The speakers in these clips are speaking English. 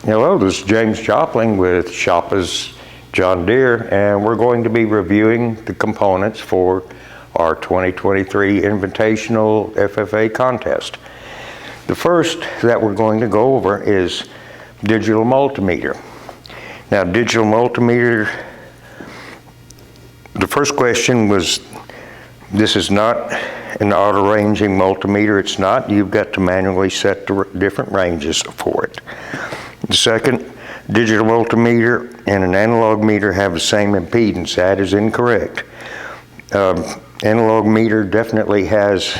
Hello, this is James Jopling with Shoppa's John Deere, and we're going to be reviewing the components for our 2023 Invitational FFA contest. The first that we're going to go over is digital multimeter. Now, digital multimeter, the first question was, this is not an auto-ranging multimeter. It's not. You've got to manually set the different ranges for it. The second, digital multimeter and an analog meter have the same impedance. That is incorrect. Analog meter definitely has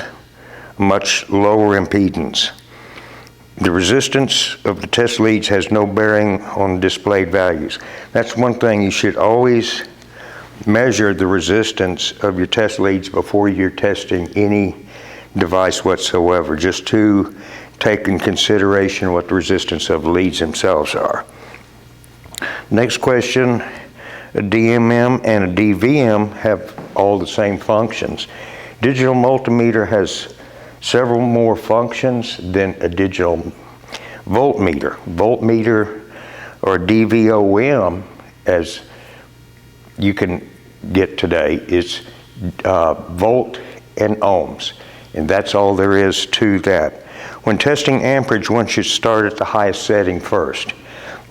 a much lower impedance. The resistance of the test leads has no bearing on displayed values. That's one thing. You should always measure the resistance of your test leads before you're testing any device whatsoever, just to take in consideration what the resistance of the leads themselves are. Next question, a DMM and a DVM have all the same functions. Digital multimeter has several more functions than a digital voltmeter. Voltmeter or DVOM, as you can get today, is volt and ohms, and that's all there is to that. When testing amperage, one should start at the highest setting first.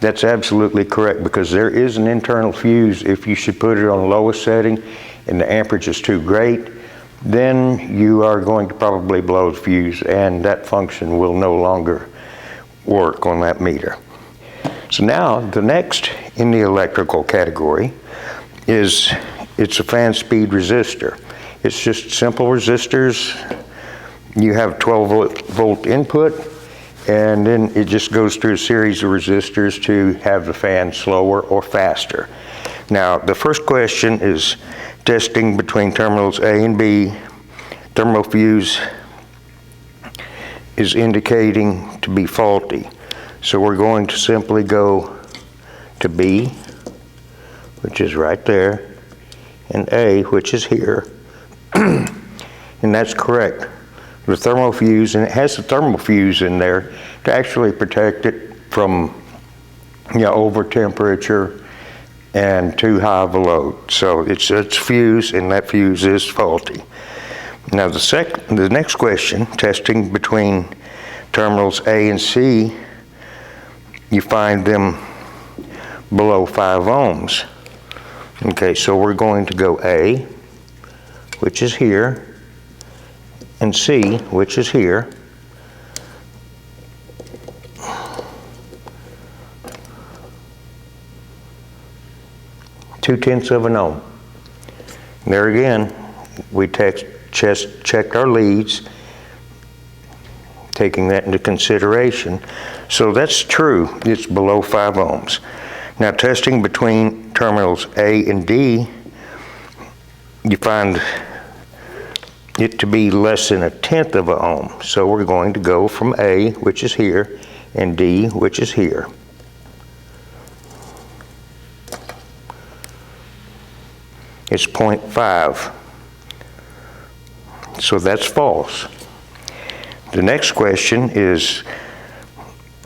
That's absolutely correct, because there is an internal fuse. If you should put it on the lowest setting and the amperage is too great, then you are going to probably blow the fuse, and that function will no longer work on that meter. So now the next in the electrical category is, it's a fan speed resistor. It's just simple resistors. You have 12 volt input, and then it just goes through a series of resistors to have the fan slower or faster. Now, the first question is testing between terminals A and B. Terminal fuse is indicating to be faulty. So we're going to simply go to B, which is right there, and A, which is here. And that's correct. The thermal fuse, and it has the thermal fuse in there to actually protect it from over temperature and too high of a load. So it's fuse, and that fuse is faulty. Now the next question, testing between terminals A and C, you find them below 5 ohms. Okay, so we're going to go A, which is here, and C, which is here. Two-tenths of an ohm. There again, we checked our leads, taking that into consideration. So that's true, it's below 5 ohms. Now, testing between terminals A and D, you find it to be less than 1/10 of an ohm. So we're going to go from A, which is here, and D, which is here. It's 0.5. So that's false. The next question is,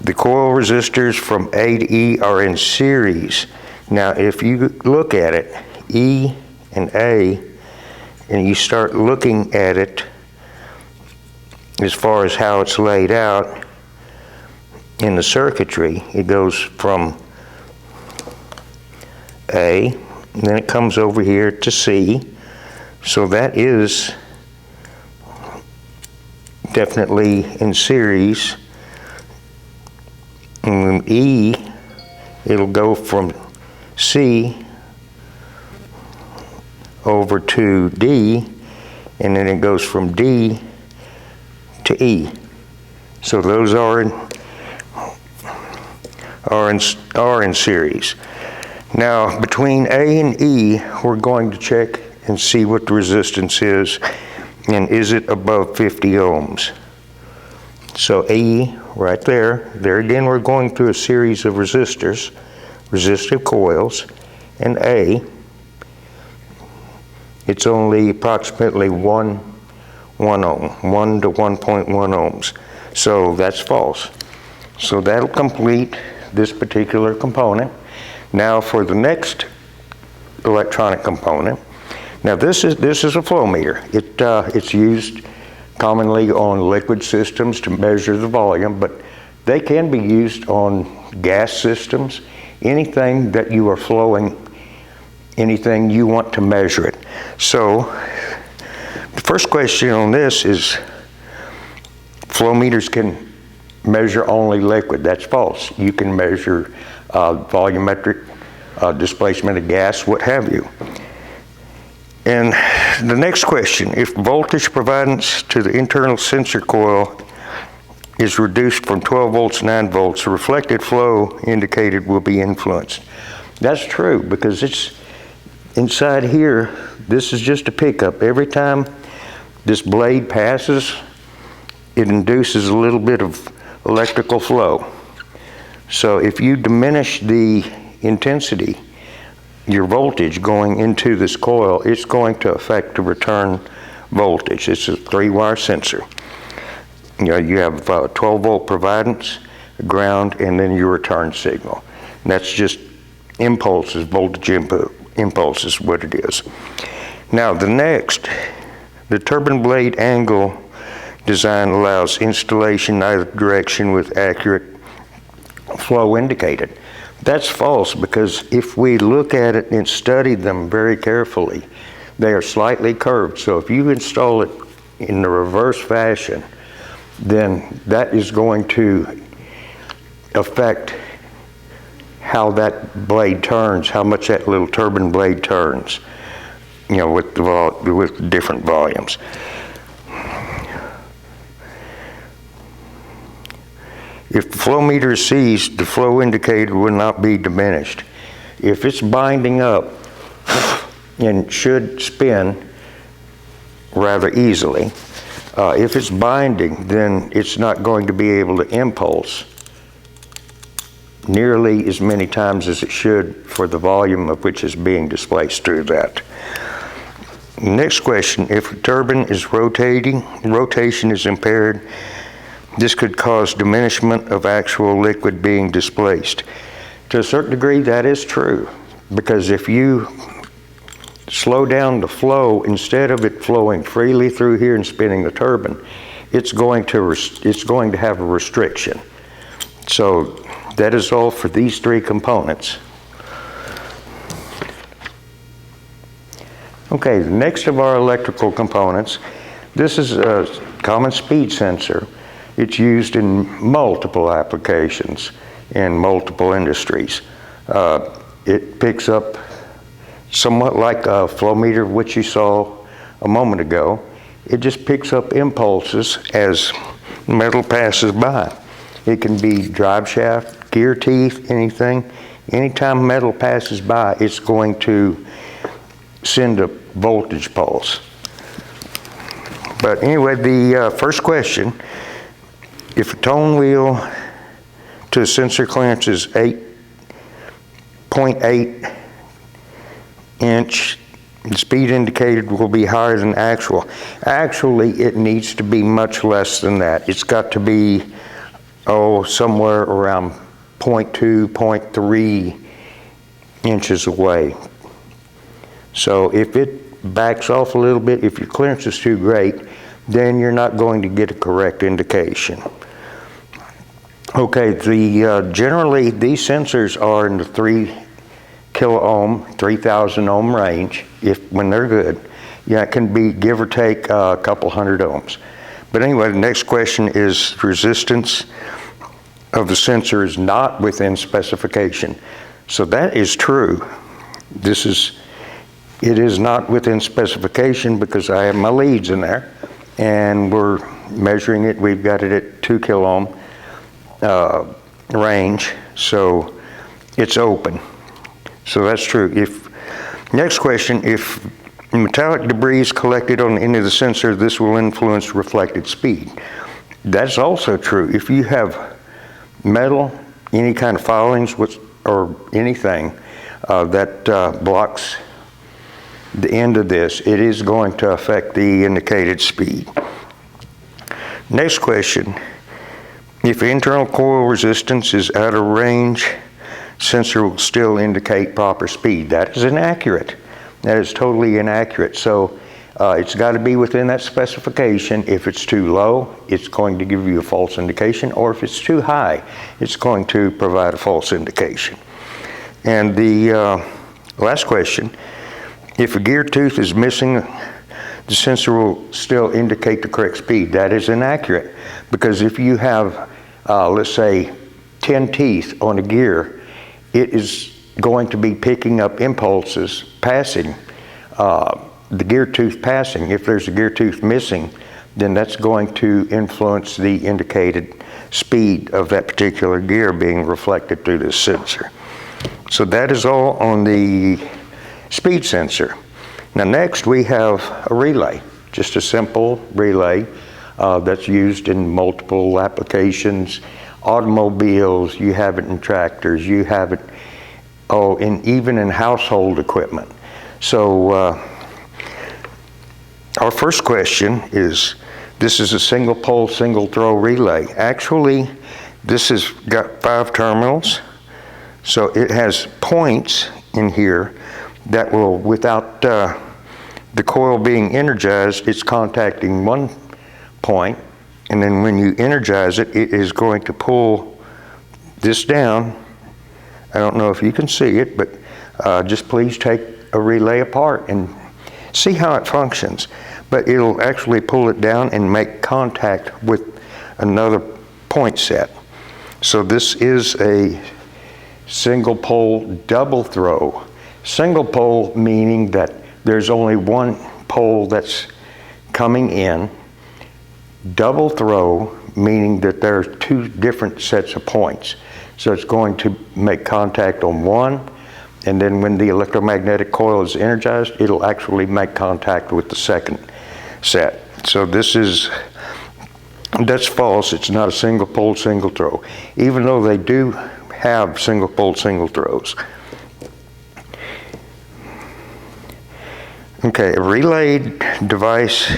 the coil resistors from A to E are in series. Now, if you look at it, E and A, and you start looking at it as far as how it's laid out in the circuitry, it goes from A, and then it comes over here to C. So that is definitely in series. And E, it'll go from C over to D, and then it goes from D to E. So those are in series. Now, between A and E, we're going to check and see what the resistance is, and is it above 50 ohms. So E, right there. There again, we're going through a series of resistors, resistive coils, and A, it's only approximately 1 ohm, 1 to 1.1 ohms. So that's false. So that'll complete this particular component. Now for the next electronic component. Now this is a flow meter. It's used commonly on liquid systems to measure the volume, but they can be used on gas systems, anything that you are flowing, anything you want to measure it. So the first question on this is, flow meters can measure only liquid. That's false. You can measure volumetric displacement of gas, what have you. And the next question, if voltage providence to the internal sensor coil is reduced from 12 volts to 9 volts, the reflected flow indicated will be influenced. That's true, because it's inside here, this is just a pickup. Every time this blade passes, it induces a little bit of electrical flow. So if you diminish the intensity, your voltage going into this coil, it's going to affect the return voltage. It's a 3-wire sensor. You know, you have 12 volt providence, ground, and then your return signal. And that's just impulses, voltage input impulses, what it is. Now the next, the turbine blade angle design allows installation in either direction with accurate flow indicated. That's false, because if we look at it and study them very carefully, they are slightly curved. So if you install it in the reverse fashion, then that is going to affect how that blade turns, how much that little turbine blade turns, you know, with different volumes. If the flow meter is seized, the flow indicator will not be diminished. If it's binding up and should spin rather easily, if it's binding, then it's not going to be able to impulse nearly as many times as it should for the volume of which is being displaced through that. Next question, if a turbine is rotating, rotation is impaired, this could cause diminishment of actual liquid being displaced. To a certain degree, that is true, because if you slow down the flow, instead of it flowing freely through here and spinning the turbine, it's going to have a restriction. So that is all for these 3 components. Okay, the next of our electrical components, this is a common speed sensor. It's used in multiple applications in multiple industries. It picks up somewhat like a flow meter, which you saw a moment ago. It just picks up impulses as metal passes by. It can be drive shaft, gear teeth, anything. Anytime metal passes by, it's going to send a voltage pulse. But anyway, the first question, if a tone wheel to a sensor clearance is 8.8 inch, the speed indicated will be higher than actual. Actually, it needs to be much less than that. It's got to be, somewhere around 0.2, 0.3 inches away. So if it backs off a little bit, if your clearance is too great, then you're not going to get a correct indication. Okay, generally these sensors are in the 3 kilo ohm, 3,000 ohm range, when they're good. Yeah, it can be give or take a couple hundred ohms. But anyway, the next question is resistance of the sensor is not within specification. So that is true. It is not within specification because I have my leads in there and we're measuring it. We've got it at 2 kilo ohm range, so it's open. So that's true. Next question, if metallic debris is collected on the end of the sensor, this will influence reflected speed. That's also true. If you have metal, any kind of filings or anything that blocks the end of this, it is going to affect the indicated speed. Next question, If internal coil resistance is out of range, sensor will still indicate proper speed. That is inaccurate. That is totally inaccurate. So it's got to be within that specification. If it's too low, it's going to give you a false indication, or if it's too high, it's going to provide a false indication. And the last question, if a gear tooth is missing, the sensor will still indicate the correct speed. That is inaccurate, because if you have, let's say, 10 teeth on a gear, it is going to be picking up impulses passing, the gear tooth passing. If there's a gear tooth missing, then that's going to influence the indicated speed of that particular gear being reflected through this sensor. So that is all on the speed sensor. Now next we have a relay, just a simple relay that's used in multiple applications. Automobiles, you have it in tractors, you have it even in household equipment. So our first question is, this is a single pole, single throw relay. Actually, this has got 5 terminals, so it has points in here that will, without the coil being energized, it's contacting one point, and then when you energize it, it is going to pull this down. I don't know if you can see it, but just please take a relay apart and see how it functions. But it'll actually pull it down and make contact with another point set. So this is a single pole double throw. Single pole meaning that there's only one pole that's coming in. Double throw meaning that there are 2 different sets of points. So it's going to make contact on one, and then when the electromagnetic coil is energized, it'll actually make contact with the second set. So that's false. It's not a single pole, single throw, even though they do have single pole, single throws. Okay, a relay device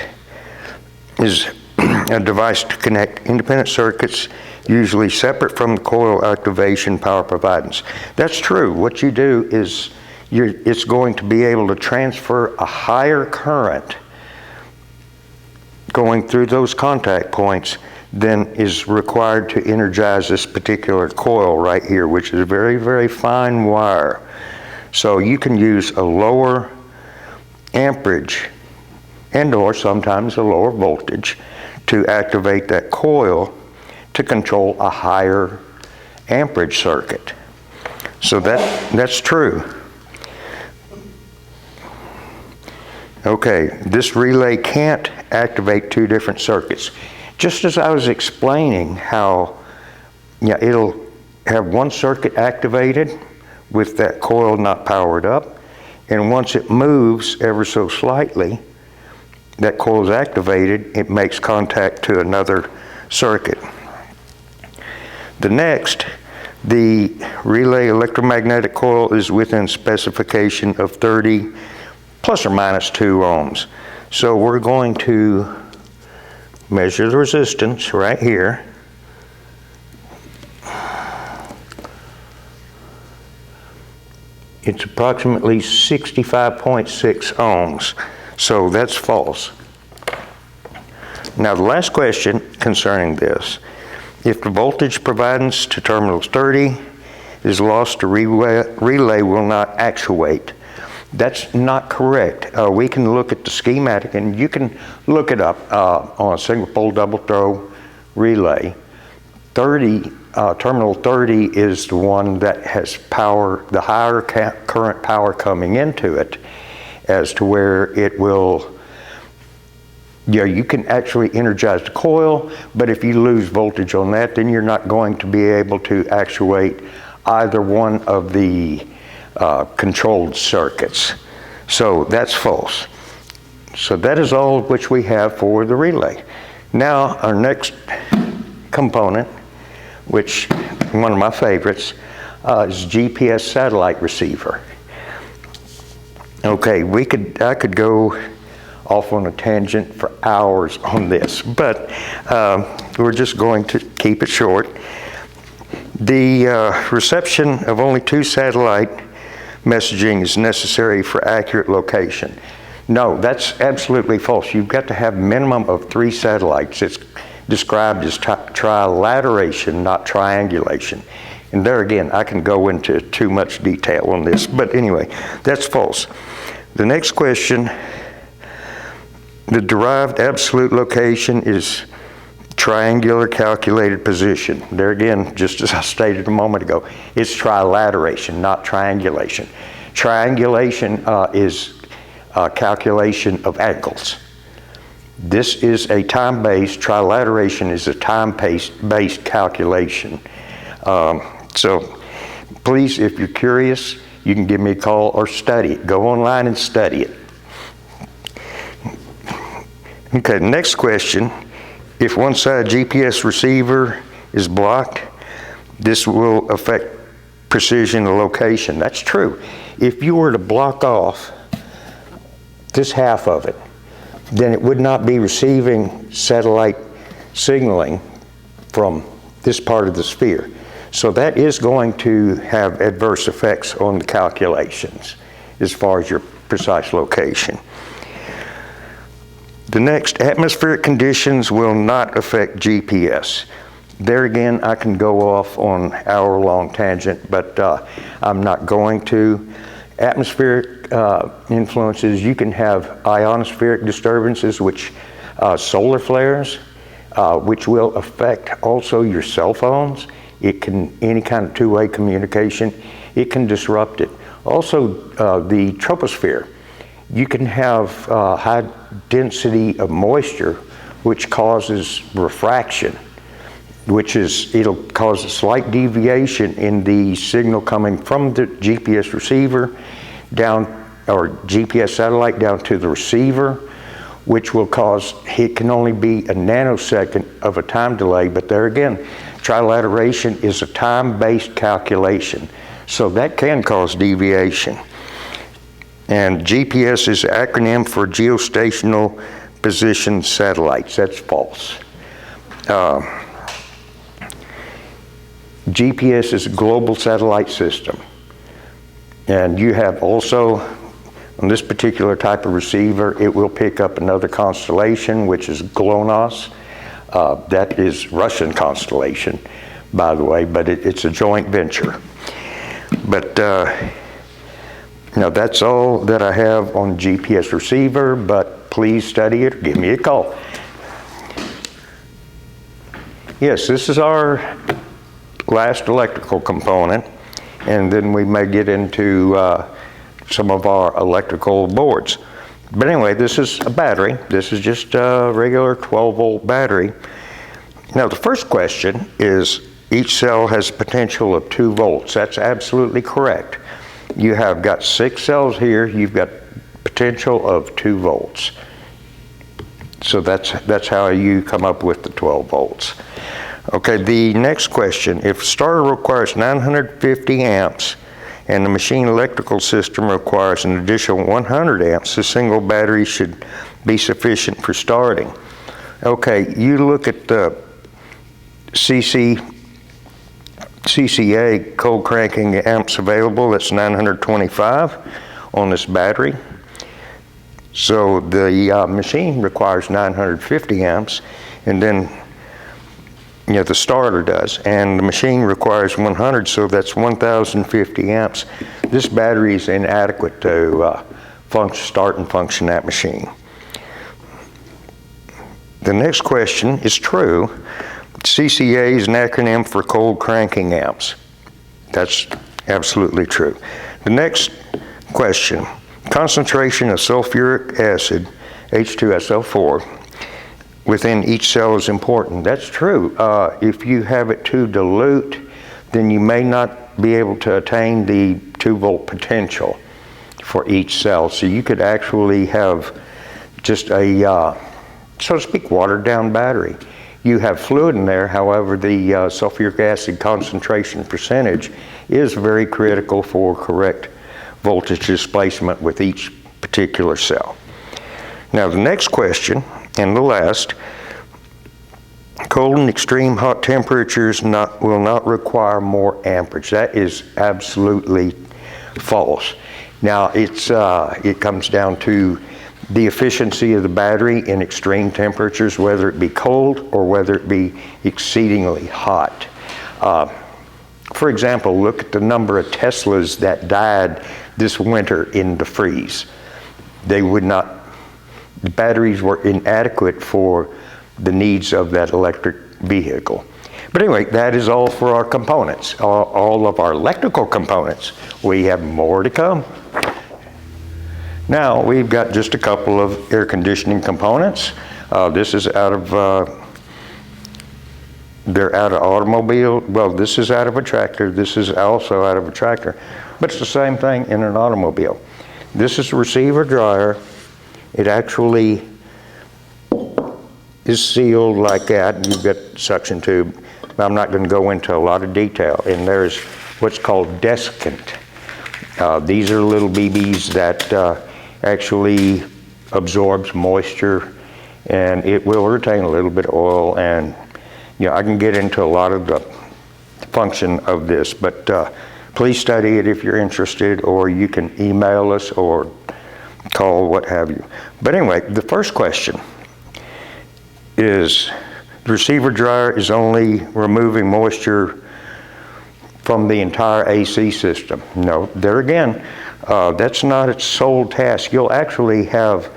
is a device to connect independent circuits, usually separate from the coil activation power providence. That's true. What you do is it's going to be able to transfer a higher current going through those contact points than is required to energize this particular coil right here, which is a very, very fine wire. So you can use a lower amperage and or sometimes a lower voltage to activate that coil to control a higher amperage circuit. So that's true. Okay, this relay can't activate 2 different circuits. Just as I was explaining how it'll have one circuit activated with that coil not powered up, and once it moves ever so slightly, that coil is activated, it makes contact to another circuit. The next, the relay electromagnetic coil is within specification of 30 plus or minus 2 ohms. So we're going to measure the resistance right here. It's approximately 65.6 ohms. So that's false. Now the last question concerning this, if the voltage providence to terminals 30 is lost, the relay will not actuate. That's not correct. We can look at the schematic, and you can look it up on a single pole double throw relay. Terminal 30 is the one that has power, the higher current power coming into it, as to where it will, you can actually energize the coil, but if you lose voltage on that, then you're not going to be able to actuate either one of the controlled circuits. So that's false. So that is all which we have for the relay. Now our next component, which one of my favorites, is GPS satellite receiver. Okay, I could go off on a tangent for hours on this, but we're just going to keep keep it short. The reception of only 2 satellite messaging is necessary for accurate location. No, that's absolutely false. You've got to have minimum of 3 satellites. It's described as trilateration, not triangulation. And there again, I can go into too much detail on this, but anyway, that's false. The next question, the derived absolute location is triangular calculated position. There again, just as I stated a moment ago, it's trilateration, not triangulation. Triangulation is calculation of angles. This is a time-based, trilateration is a time-based calculation. So please, if you're curious, you can give me a call or study it. Go online and study it. Okay, next question. If one side GPS receiver is blocked, this will affect precision of location. That's true. If you were to block off this half of it, then it would not be receiving satellite signaling from this part of the sphere. So that is going to have adverse effects on the calculations as far as your precise location. The next, atmospheric conditions will not affect GPS. There again, I can go off on an hour-long tangent, but I'm not going to. Atmospheric influences, you can have ionospheric disturbances, which solar flares, which will affect also your cell phones. It can, any kind of two-way communication, it can disrupt it. Also, the troposphere, you can have high density of moisture, which causes refraction, which is, it'll cause a slight deviation in the signal coming from the GPS receiver down, or GPS satellite down to the receiver, which will cause, it can only be a nanosecond of a time delay, but there again, trilateration is a time-based calculation, so that can cause deviation. And GPS is an acronym for geostationary position satellites. That's false. GPS is a global satellite system. And you have also, on this particular type of receiver, it will pick up another constellation, which is GLONASS. That is Russian constellation, by the way, but it's a joint venture. But now that's all that I have on GPS receiver, but please study it or give me a call. Yes, this is our last electrical component, and then we may get into some of our electrical boards. But anyway, this is a battery. This is just a regular 12-volt battery. Now the first question is, each cell has a potential of 2 volts. That's absolutely correct. You have got 6 cells here, you've got potential of 2 volts. So that's how you come up with the 12 volts. Okay, the next question, if starter requires 950 amps and the machine electrical system requires an additional 100 amps, a single battery should be sufficient for starting. Okay, you look at the CCA cold cranking amps available, that's 925 on this battery. So the machine requires 950 amps, and then the starter does, and the machine requires 100, so that's 1050 amps. This battery is inadequate to start and function that machine. The next question is true. CCA is an acronym for cold cranking amps. That's absolutely true. The next question, concentration of sulfuric acid, H2SO4, within each cell is important. That's true. If you have it too dilute, then you may not be able to attain the 2-volt potential for each cell. So you could actually have just a, so to speak, watered down battery. You have fluid in there, however, the sulfuric acid concentration percentage is very critical for correct voltage displacement with each particular cell. Now the next question, and the last, Cold and extreme hot temperatures will not require more amperage. That is absolutely false. Now, it comes down to the efficiency of the battery in extreme temperatures, whether it be cold or whether it be exceedingly hot. For example, look at the number of Teslas that died this winter in the freeze. The batteries were inadequate for the needs of that electric vehicle. But anyway, that is all for our components, all of our electrical components. We have more to come. Now, we've got just a couple of air conditioning components. This is they're out of automobile. Well, this is out of a tractor. This is also out of a tractor. But it's the same thing in an automobile. This is a receiver dryer. It actually is sealed like that. You've got suction tube. I'm not going to go into a lot of detail. And there's what's called desiccant. These are little BBs that actually absorbs moisture, and it will retain a little bit of oil. And I can get into a lot of the function of this, but please study it if you're interested, or you can email us or call, what have you. But anyway, the first question is, the receiver dryer is only removing moisture from the entire AC system. No, there again, that's not its sole task. You'll actually have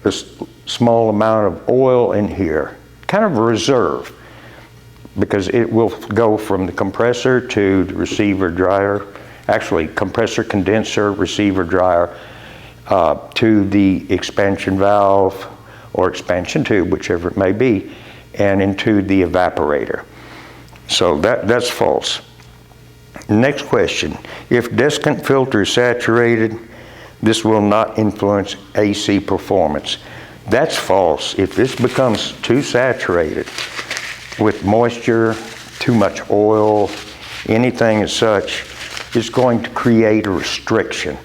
this small amount of oil in here, kind of a reserve, because it will go from the compressor to the receiver dryer, actually compressor, condenser, receiver dryer, to the expansion valve or expansion tube, whichever it may be, and into the evaporator. So that's false. Next question, if desiccant filter is saturated, this will not influence AC performance. That's false. If this becomes too saturated with moisture, too much oil, anything as such, it's going to create a restriction.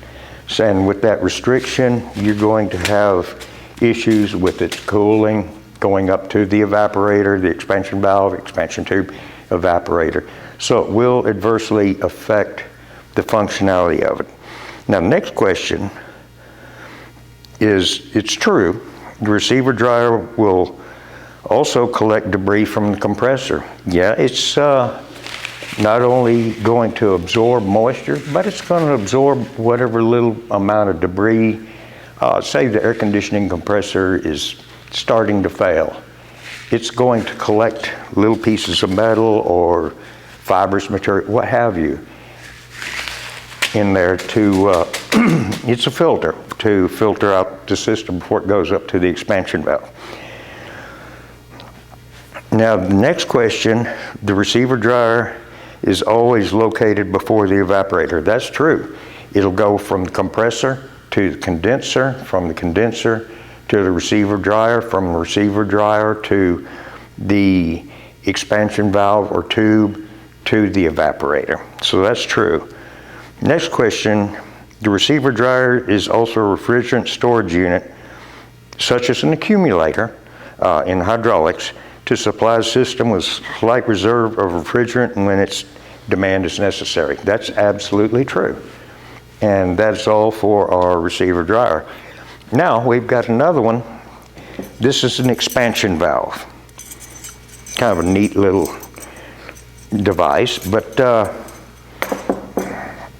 And with that restriction, you're going to have issues with its cooling going up to the evaporator, the expansion valve, expansion tube, evaporator. So it will adversely affect the functionality of it. Now, next question is, it's true, the receiver dryer will also collect debris from the compressor. Yeah, it's not only going to absorb moisture, but it's going to absorb whatever little amount of debris. Say the air conditioning compressor is starting to fail. It's going to collect little pieces of metal or fibrous material, what have you, in there to, it's a filter to filter out the system before it goes up to the expansion valve. Now, the next question, the receiver dryer is always located before the evaporator. That's true. It'll go from the compressor to the condenser, from the condenser to the receiver dryer, from the receiver dryer to the expansion valve or tube to the evaporator. So that's true. Next question, the receiver dryer is also a refrigerant storage unit, such as an accumulator in hydraulics, to supply the system with slight reserve of refrigerant when its demand is necessary. That's absolutely true. And that's all for our receiver dryer. Now we've got another one. This is an expansion valve. Kind of a neat little device, but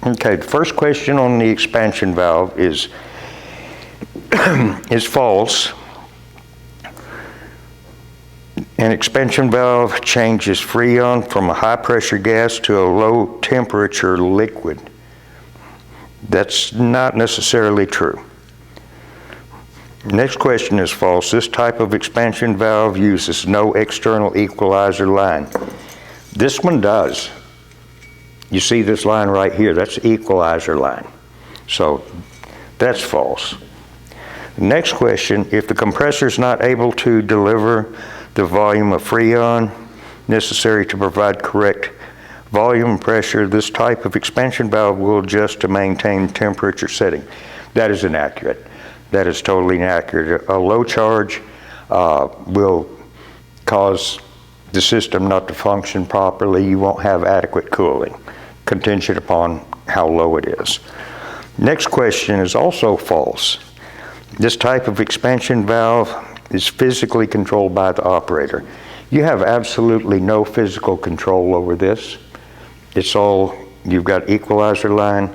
okay, the first question on the expansion valve is false. An expansion valve changes Freon from a high pressure gas to a low temperature liquid. That's not necessarily true. Next question is false. This type of expansion valve uses no external equalizer line. This one does. You see this line right here, that's the equalizer line. So that's false. Next question, if the compressor is not able to deliver the volume of Freon necessary to provide correct volume and pressure, this type of expansion valve will adjust to maintain temperature setting. That is inaccurate. That is totally inaccurate. A low charge will cause the system not to function properly. You won't have adequate cooling, contingent upon how low it is. Next question is also false. This type of expansion valve is physically controlled by the operator. You have absolutely no physical control over this. It's all, you've got equalizer line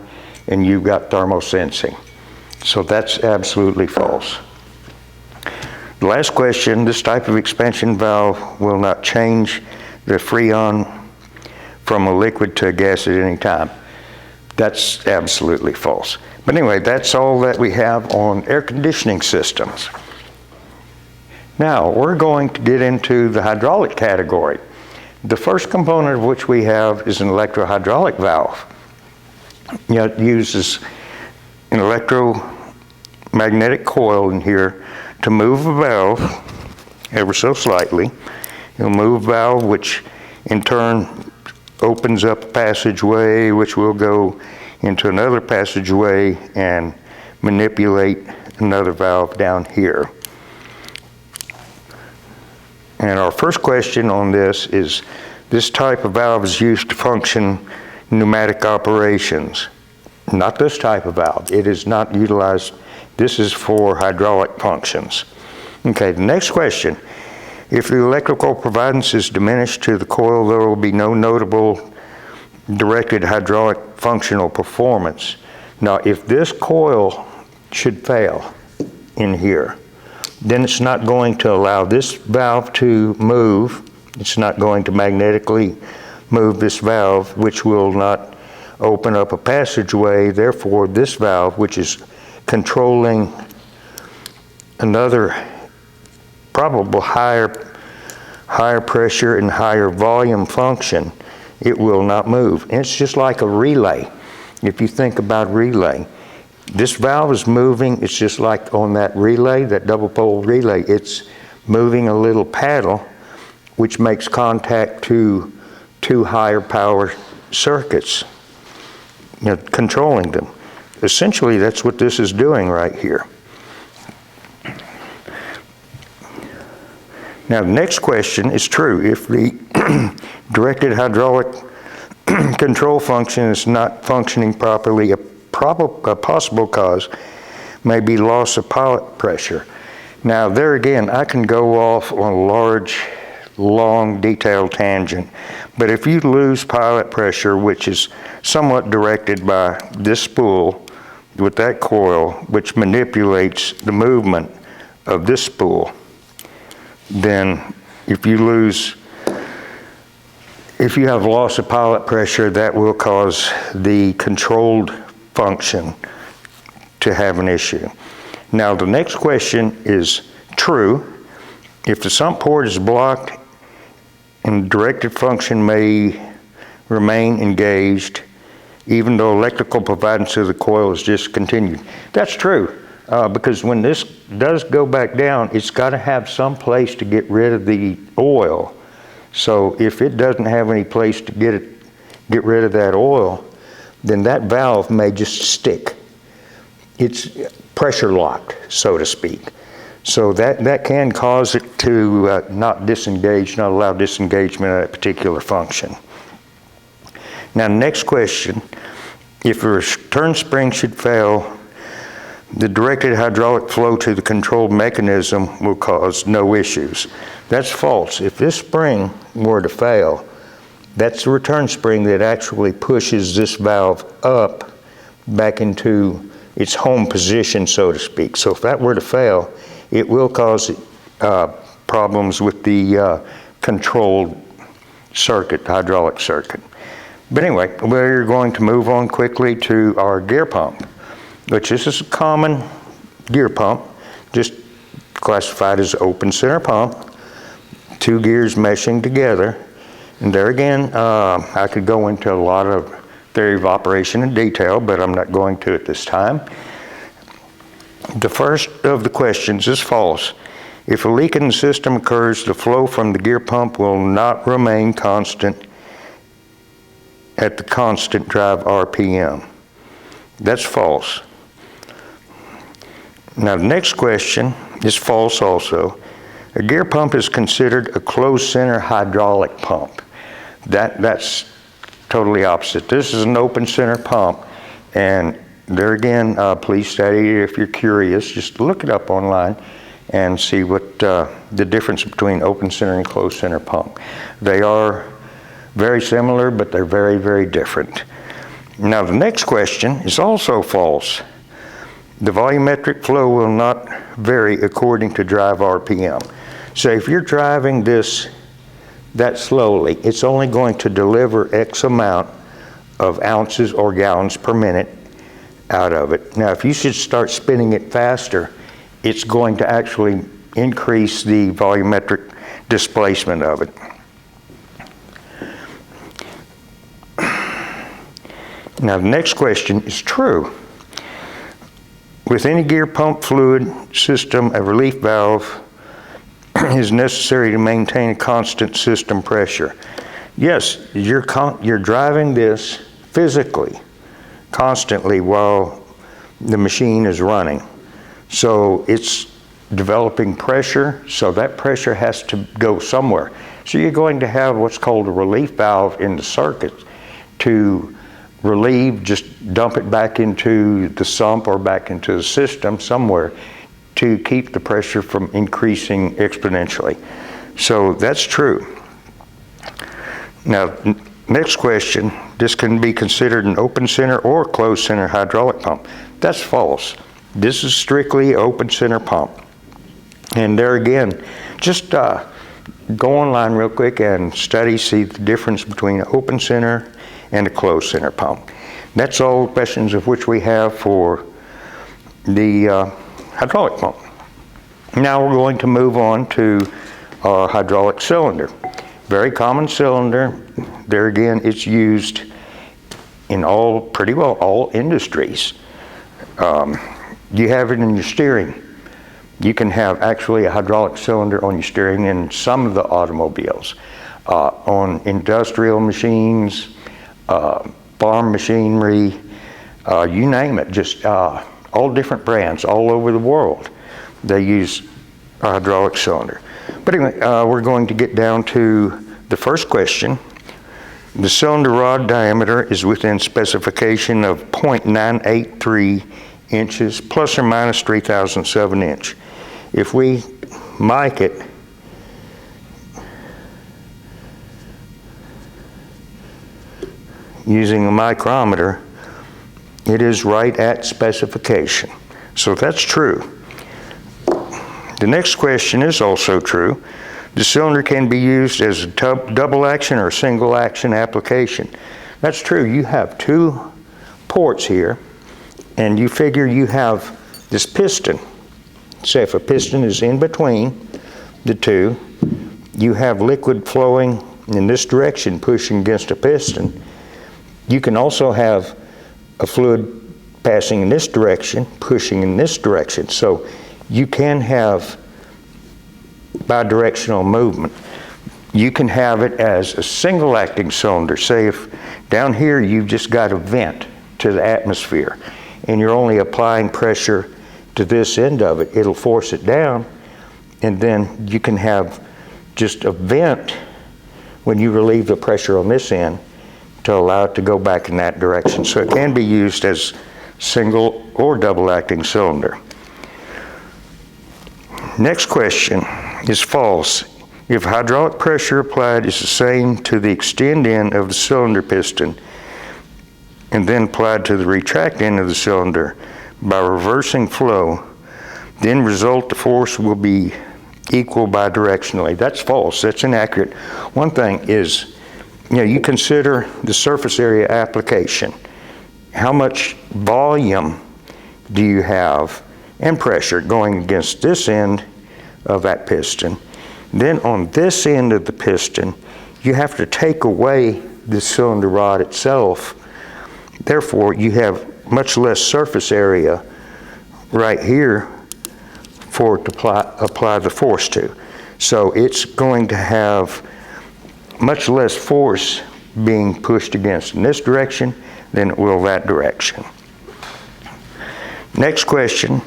and you've got thermosensing. So that's absolutely false. The last question, this type of expansion valve will not change the freon from a liquid to a gas at any time. That's absolutely false. But anyway, that's all that we have on air conditioning systems. Now, we're going to get into the hydraulic category. The first component of which we have is an electrohydraulic valve. It uses an electromagnetic coil in here to move a valve ever so slightly. It'll move a valve, which in turn opens up a passageway, which will go into another passageway and manipulate another valve down here. And our first question on this is, this type of valve is used to function pneumatic operations. Not this type of valve. It is not utilized. This is for hydraulic functions. Okay, the next question. If the electrical providence is diminished to the coil, there will be no notable directed hydraulic functional performance. Now, if this coil should fail in here, then it's not going to allow this valve to move. It's not going to magnetically move this valve, which will not open up a passageway. Therefore, this valve, which is controlling another probable higher pressure and higher volume function, it will not move. And it's just like a relay. If you think about relay, this valve is moving. It's just like on that relay, that double pole relay, it's moving a little paddle which makes contact to two higher power circuits, controlling them. Essentially, that's what this is doing right here. Now, the next question is true. If the directed hydraulic control function is not functioning properly, a possible cause may be loss of pilot pressure. Now, there again, I can go off on a large, long, detailed tangent, but if you lose pilot pressure, which is somewhat directed by this spool with that coil, which manipulates the movement of this spool, then if you have loss of pilot pressure, that will cause the controlled function to have an issue. Now, the next question is true. If the sump port is blocked and directed function may remain engaged, even though electrical providence of the coil is discontinued. That's true. Because when this does go back down, it's got to have some place to get rid of the oil. So if it doesn't have any place to get rid of that oil, then that valve may just stick. It's pressure locked, so to speak. So that can cause it to not disengage, not allow disengagement of that particular function. Now, next question, if a return spring should fail, the directed hydraulic flow to the controlled mechanism will cause no issues. That's false. If this spring were to fail, that's the return spring that actually pushes this valve up back into its home position, so to speak. So if that were to fail, it will cause problems with the controlled circuit, the hydraulic circuit. But anyway, we're going to move on quickly to our gear pump, which this is a common gear pump, just classified as open center pump, two gears meshing together. And there again, I could go into a lot of theory of operation in detail, but I'm not going to at this time. The first of the questions is false. If a leak in the system occurs, the flow from the gear pump will not remain constant at the constant drive RPM. That's false. Now, the next question is false also. A gear pump is considered a closed center hydraulic pump. That's totally opposite. This is an open center pump, and there again, please study it if you're curious. Just look it up online and see what the difference between open center and closed center pump. They are very similar, but they're very, very different. Now the next question is also false. The volumetric flow will not vary according to drive RPM. So if you're driving this that slowly, it's only going to deliver X amount of ounces or gallons per minute out of it. Now if you should start spinning it faster, it's going to actually increase the volumetric displacement of it. Now the next question is true. With any gear pump fluid system, a relief valve is necessary to maintain a constant system pressure. Yes, you're driving this physically, constantly while the machine is running. So it's developing pressure, so that pressure has to go somewhere. So you're going to have what's called a relief valve in the circuit to relieve, just dump it back into the sump or back into the system somewhere to keep the pressure from increasing exponentially. So that's true. Now, next question, this can be considered an open center or closed center hydraulic pump. That's false. This is strictly open center pump. And there again, just go online real quick and study, see the difference between an open center and a closed center pump. That's all questions of which we have for the hydraulic pump. Now we're going to move on to our hydraulic cylinder. Very common cylinder. There again, it's used in pretty well all industries. You have it in your steering. You can have actually a hydraulic cylinder on your steering in some of the automobiles. On industrial machines, farm machinery, you name it, just all different brands all over the world. They use a hydraulic cylinder. But anyway, we're going to get down to the first question. The cylinder rod diameter is within specification of 0.983 inches plus or minus 3/1007 inch. If we mic it, using a micrometer, it is right at specification. So that's true. The next question is also true. The cylinder can be used as a double action or single action application. That's true. You have two ports here, and you figure you have this piston. Say if a piston is in between the two, you have liquid flowing in this direction pushing against a piston. You can also have a fluid passing in this direction, pushing in this direction. So you can have bidirectional movement. You can have it as a single acting cylinder. Say if down here you've just got a vent to the atmosphere and you're only applying pressure to this end of it, it'll force it down, and then you can have just a vent when you relieve the pressure on this end to allow it to go back in that direction. So it can be used as single or double acting cylinder. Next question is false. If hydraulic pressure applied is the same to the extend end of the cylinder piston and then applied to the retract end of the cylinder by reversing flow, the end result, the force will be equal bidirectionally. That's false. That's inaccurate. One thing is, you consider the surface area application. How much volume do you have and pressure going against this end of that piston? Then on this end of the piston, you have to take away the cylinder rod itself. Therefore, you have much less surface area right here for it to apply the force to. So it's going to have much less force being pushed against in this direction than it will that direction. Next question.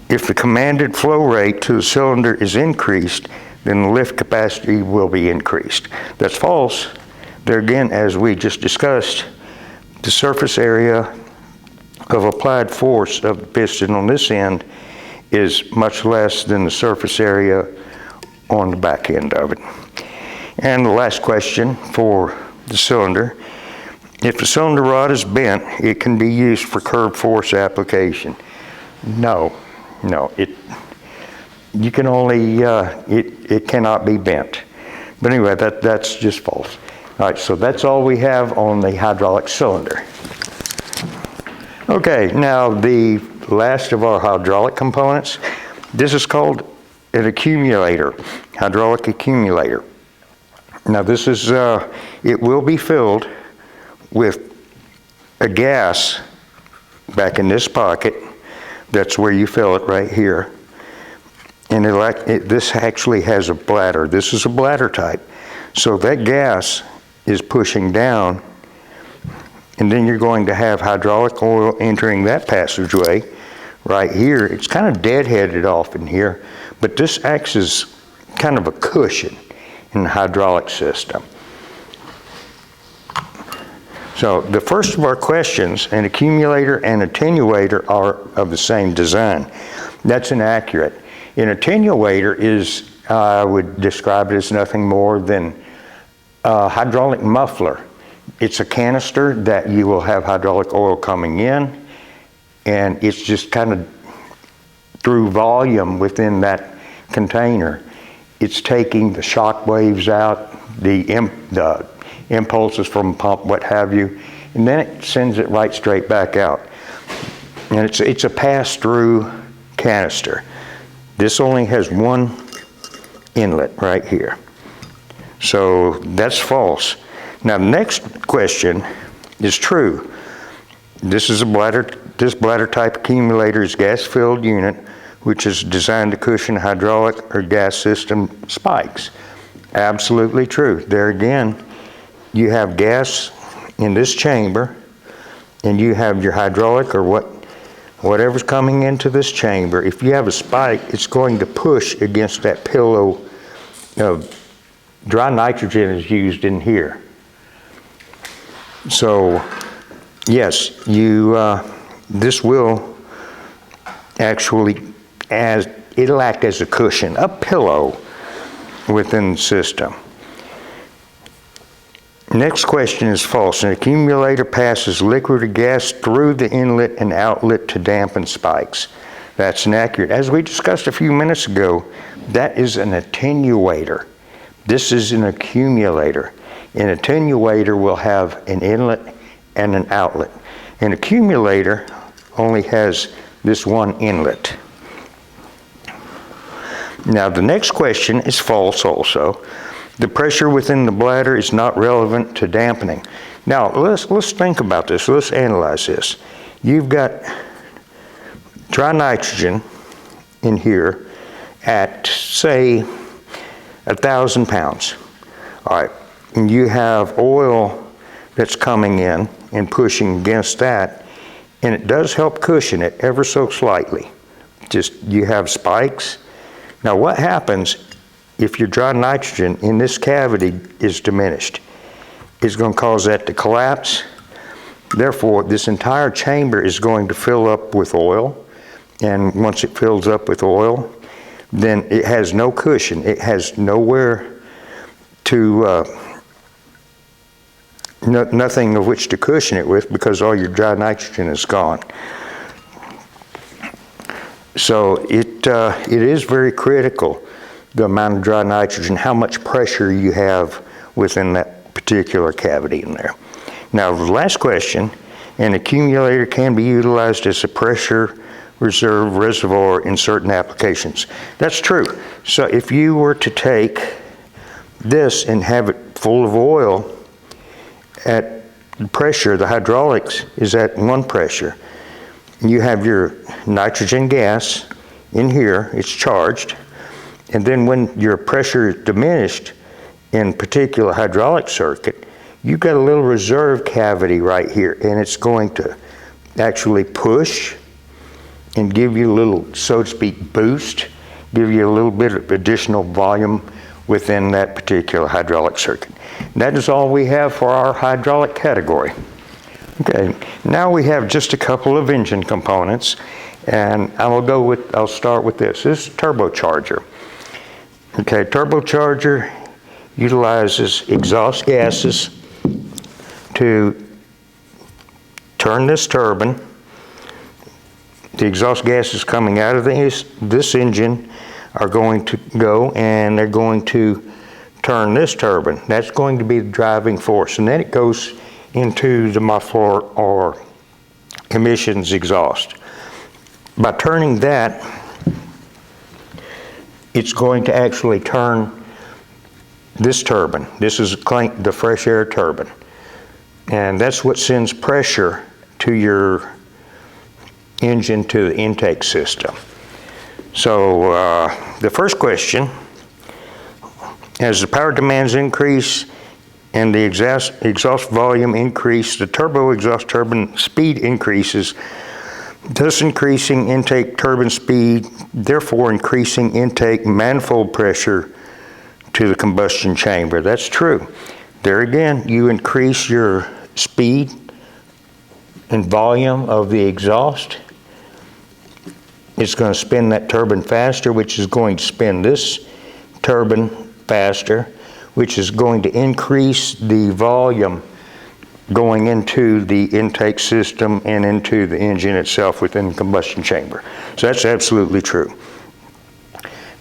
if the commanded flow rate to the cylinder is increased, then the lift capacity will be increased. That's false. There again, as we just discussed, the surface area of applied force of the piston on this end is much less than the surface area on the back end of it. And the last question for the cylinder: if the cylinder rod is bent, it can be used for curb force application. No, you can only, it cannot be bent. But anyway, that's just false. All right, so that's all we have on the hydraulic cylinder. Okay, now the last of our hydraulic components, this is called an accumulator, hydraulic accumulator. Now this is, it will be filled with a gas back in this pocket. That's where you fill it, right here. And this actually has a bladder. This is a bladder type. So that gas is pushing down, and then you're going to have hydraulic oil entering that passageway right here. It's kind of deadheaded off in here, but this acts as kind of a cushion in the hydraulic system. So the first of our questions, an accumulator and attenuator are of the same design. That's inaccurate. An attenuator is, I would describe it as nothing more than a hydraulic muffler. It's a canister that you will have hydraulic oil coming in, and it's just kind of through volume within that container. It's taking the shock waves out, the impulses from a pump, what have you, and then it sends it right straight back out. And it's a pass-through canister. This only has one inlet right here. So that's false. Now the next question is true. This is this bladder type accumulator is gas-filled unit, which is designed to cushion hydraulic or gas system spikes. Absolutely true. There again, you have gas in this chamber, and you have your hydraulic or whatever's coming into this chamber. If you have a spike, it's going to push against that pillow of dry nitrogen is used in here. So yes, this will actually, it'll act as a cushion, a pillow within the system. Next question is false. An accumulator passes liquid or gas through the inlet and outlet to dampen spikes. That's inaccurate. As we discussed a few minutes ago, that is an attenuator. This is an accumulator. An attenuator will have an inlet and an outlet. An accumulator only has this one inlet. Now the next question is false also. The pressure within the bladder is not relevant to dampening. Now let's think about this. Let's analyze this. You've got dry nitrogen in here at, say, 1,000 pounds. All right, and you have oil that's coming in and pushing against that, and it does help cushion it ever so slightly. Just you have spikes. Now what happens if your dry nitrogen in this cavity is diminished? It's going to cause that to collapse. Therefore, this entire chamber is going to fill up with oil, and once it fills up with oil, then it has no cushion. It has nowhere to, nothing of which to cushion it with, because all your dry nitrogen is gone. So it is very critical, the amount of dry nitrogen, how much pressure you have within that particular cavity in there. Now the last question, an accumulator can be utilized as a pressure reserve reservoir in certain applications. That's true. So if you were to take this and have it full of oil at pressure, the hydraulics is at one pressure. You have your nitrogen gas in here, it's charged, and then when your pressure is diminished in particular hydraulic circuit, you've got a little reserve cavity right here, and it's going to actually push and give you a little, so to speak, boost, give you a little bit of additional volume within that particular hydraulic circuit. And that is all we have for our hydraulic category. Okay, now we have just a couple of engine components, and I'll start with this. This is turbocharger. Okay, turbocharger utilizes exhaust gases to turn this turbine. The exhaust gases coming out of this engine are going to go and they're going to turn this turbine. That's going to be the driving force, and then it goes into the muffler or emissions exhaust. By turning that, it's going to actually turn this turbine. This is the fresh air turbine, and that's what sends pressure to your engine to the intake system. So the first question, as the power demands increase and the exhaust volume increase, the turbo exhaust turbine speed increases, thus increasing intake turbine speed, therefore increasing intake manifold pressure to the combustion chamber. That's true. There again, you increase your speed and volume of the exhaust. It's going to spin that turbine faster, which is going to spin this turbine faster, which is going to increase the volume going into the intake system and into the engine itself within the combustion chamber. So that's absolutely true.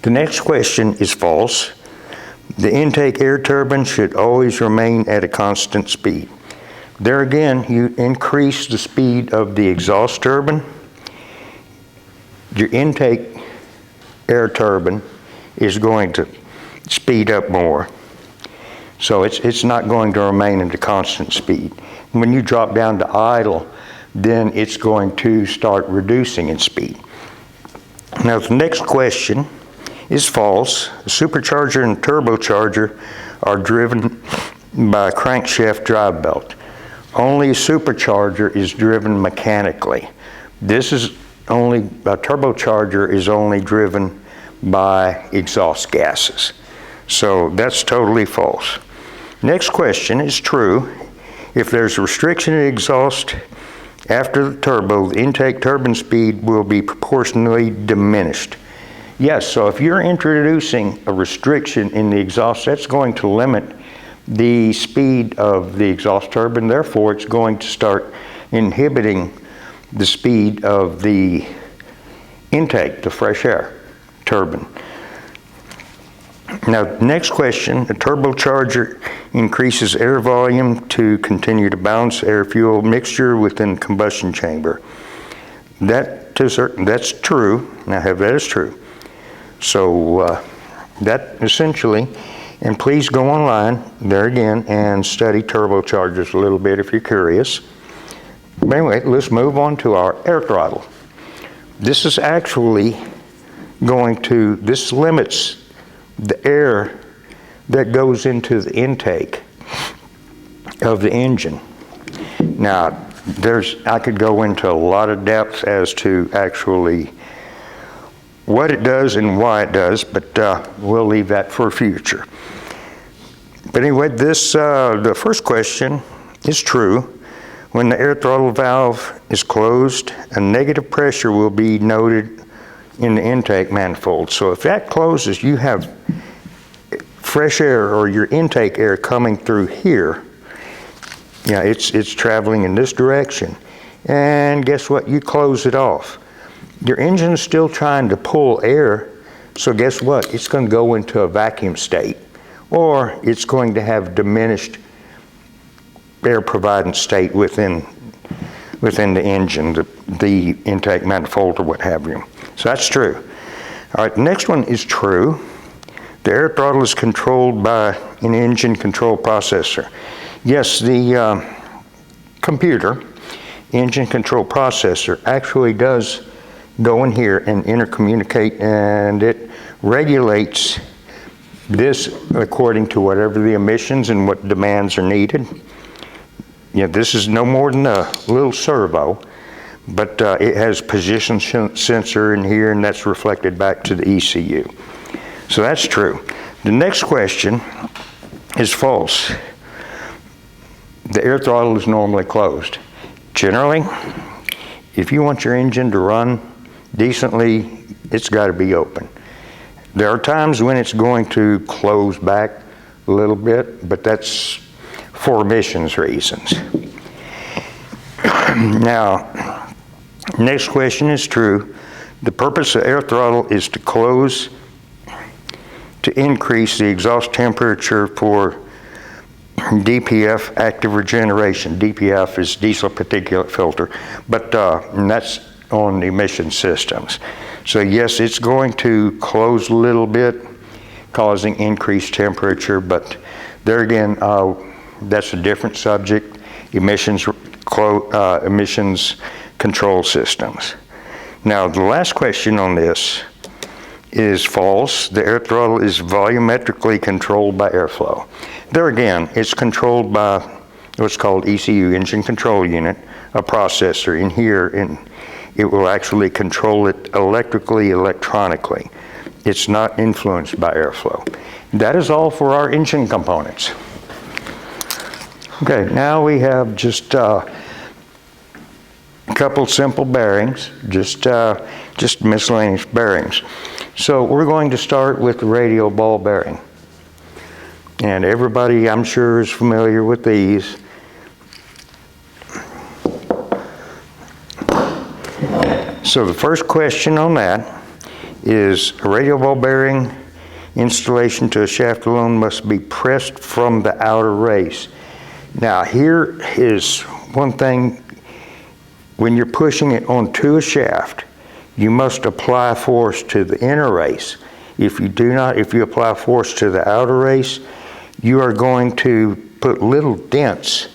The next question is false. The intake air turbine should always remain at a constant speed. There again, you increase the speed of the exhaust turbine. Your intake air turbine is going to speed up more. So it's not going to remain at a constant speed. When you drop down to idle, then it's going to start reducing in speed. Now the next question is false. The supercharger and turbocharger are driven by a crankshaft drive belt. Only a supercharger is driven mechanically. A turbocharger is only driven by exhaust gases. So that's totally false. Next question is true. If there's a restriction in exhaust after the turbo, the intake turbine speed will be proportionally diminished. Yes, so if you're introducing a restriction in the exhaust, that's going to limit the speed of the exhaust turbine. Therefore, it's going to start inhibiting the speed of the intake, the fresh air turbine. Now, next question, the turbocharger increases air volume to continue to balance air-fuel mixture within the combustion chamber. That's true. Now, that is true. So that essentially, and please go online there again and study turbochargers a little bit if you're curious. But anyway, let's move on to our air throttle. This is actually this limits the air that goes into the intake of the engine. Now, I could go into a lot of depth as to actually what it does and why it does, but we'll leave that for future. But anyway, the first question is true. When the air throttle valve is closed, a negative pressure will be noted in the intake manifold. So if that closes, you have fresh air or your intake air coming through here. Yeah, it's traveling in this direction. And guess what? You close it off. Your engine is still trying to pull air, so guess what? It's going to go into a vacuum state, or it's going to have diminished air providing state within the engine, the intake manifold or what have you. So that's true. All right, the next one is true. The air throttle is controlled by an engine control processor. Yes, the computer engine control processor actually does go in here and intercommunicate, and it regulates this according to whatever the emissions and what demands are needed. Yeah, this is no more than a little servo, but it has position sensor in here, and that's reflected back to the ECU. So that's true. The next question is false. The air throttle is normally closed. Generally, if you want your engine to run decently, it's got to be open. There are times when it's going to close back a little bit, but that's for emissions reasons. Now, next question is true. The purpose of air throttle is to close to increase the exhaust temperature for DPF, active regeneration. DPF is diesel particulate filter, but and that's on the emission systems. So yes, it's going to close a little bit, causing increased temperature, but there again, that's a different subject, emissions control systems. Now, the last question on this is false. The air throttle is volumetrically controlled by airflow. There again, it's controlled by what's called ECU, engine control unit, a processor in here, and it will actually control it electronically. It's not influenced by airflow. That is all for our engine components. Okay, now we have just a couple simple bearings, just miscellaneous bearings. So we're going to start with the radial ball bearing. And everybody, I'm sure, is familiar with these. So the first question on that is a radial ball bearing installation to a shaft alone must be pressed from the outer race. Now here is one thing, when you're pushing it onto a shaft, you must apply force to the inner race. If you do not, if you apply force to the outer race, you are going to put little dents,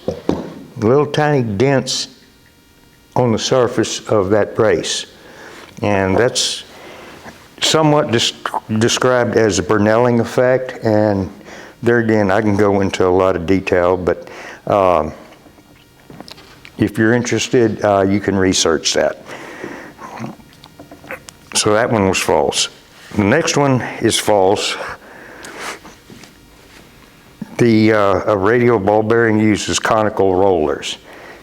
little tiny dents on the surface of that race. And that's somewhat described as a Bernelling effect, and there again, I can go into a lot of detail, but if you're interested, you can research that. So that one was false. The next one is false. A radial ball bearing uses conical rollers.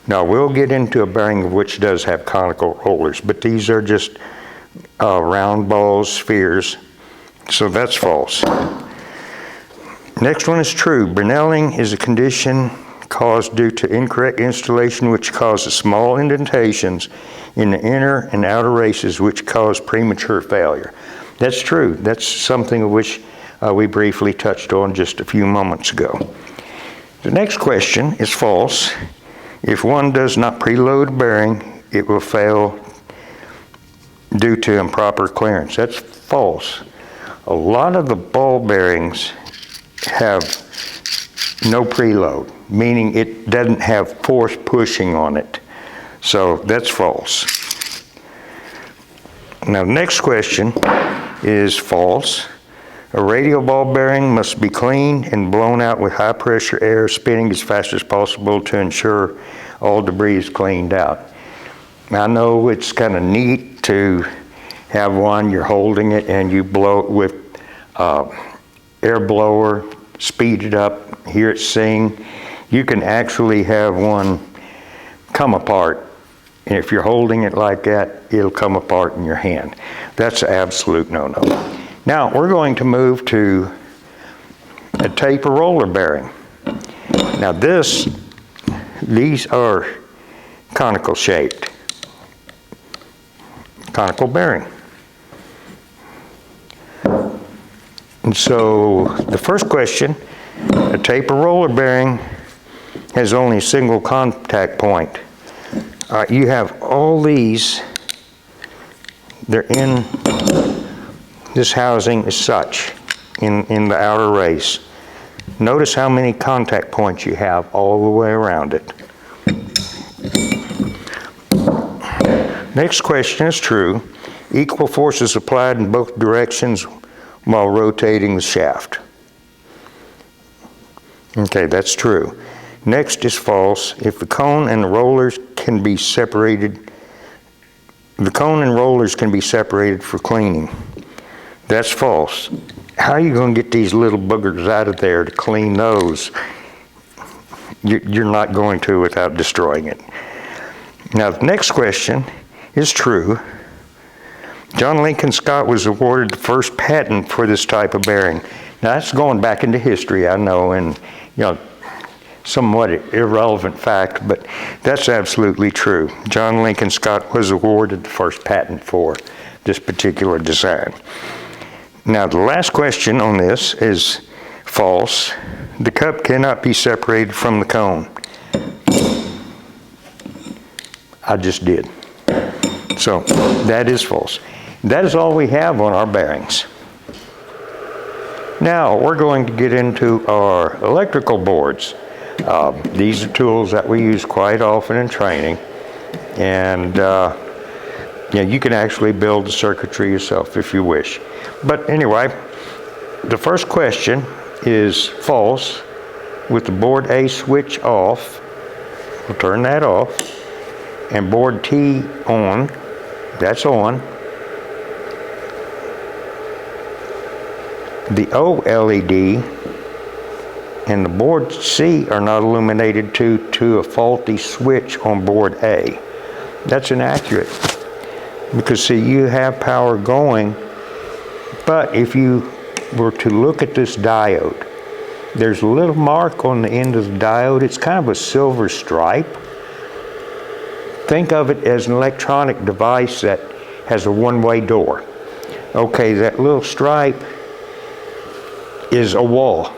Now we'll get into a bearing which does have conical rollers, but these are just round balls, spheres, so that's false. Next one is true. Bernelling is a condition caused due to incorrect installation which causes small indentations in the inner and outer races which cause premature failure. That's true. That's something of which we briefly touched on just a few moments ago. The next question is false. If one does not preload a bearing, it will fail due to improper clearance. That's false. A lot of the ball bearings have no preload, meaning it doesn't have force pushing on it. So that's false. Now, next question is false. A radial ball bearing must be cleaned and blown out with high pressure air spinning as fast as possible to ensure all debris is cleaned out. I know it's kind of neat to have one, you're holding it and you blow it with air blower, speed it up, hear it sing. You can actually have one come apart. And if you're holding it like that, it'll come apart in your hand. That's an absolute no-no. Now we're going to move to a taper roller bearing. Now these are conical shaped, conical bearing. And so the first question, a taper roller bearing has only a single contact point. You have all these, they're in this housing as such in the outer race. Notice how many contact points you have all the way around it. Next question is true. Equal forces applied in both directions while rotating the shaft. Okay, that's true. Next is false. If the cone and the rollers can be separated the cone and rollers can be separated for cleaning. That's false. How are you going to get these little boogers out of there to clean those? You're not going to without destroying it. Now, the next question is true. John Lincoln Scott was awarded the first patent for this type of bearing. Now, that's going back into history, I know, and somewhat irrelevant fact, but that's absolutely true. John Lincoln Scott was awarded the first patent for this particular design. Now, the last question on this is false. The cup cannot be separated from the cone. I just did. So, that is false. That is all we have on our bearings. Now, we're going to get into our electrical boards. These are tools that we use quite often in training, and you can actually build the circuitry yourself if you wish. But anyway, the first question is false. With the board A switch off, we'll turn that off, and board T on, that's on. The O LED and the board C are not illuminated due to a faulty switch on board A. That's inaccurate, because see, you have power going, but if you were to look at this diode, there's a little mark on the end of the diode. It's kind of a silver stripe. Think of it as an electronic device that has a one-way door. Okay, that little stripe is a wall.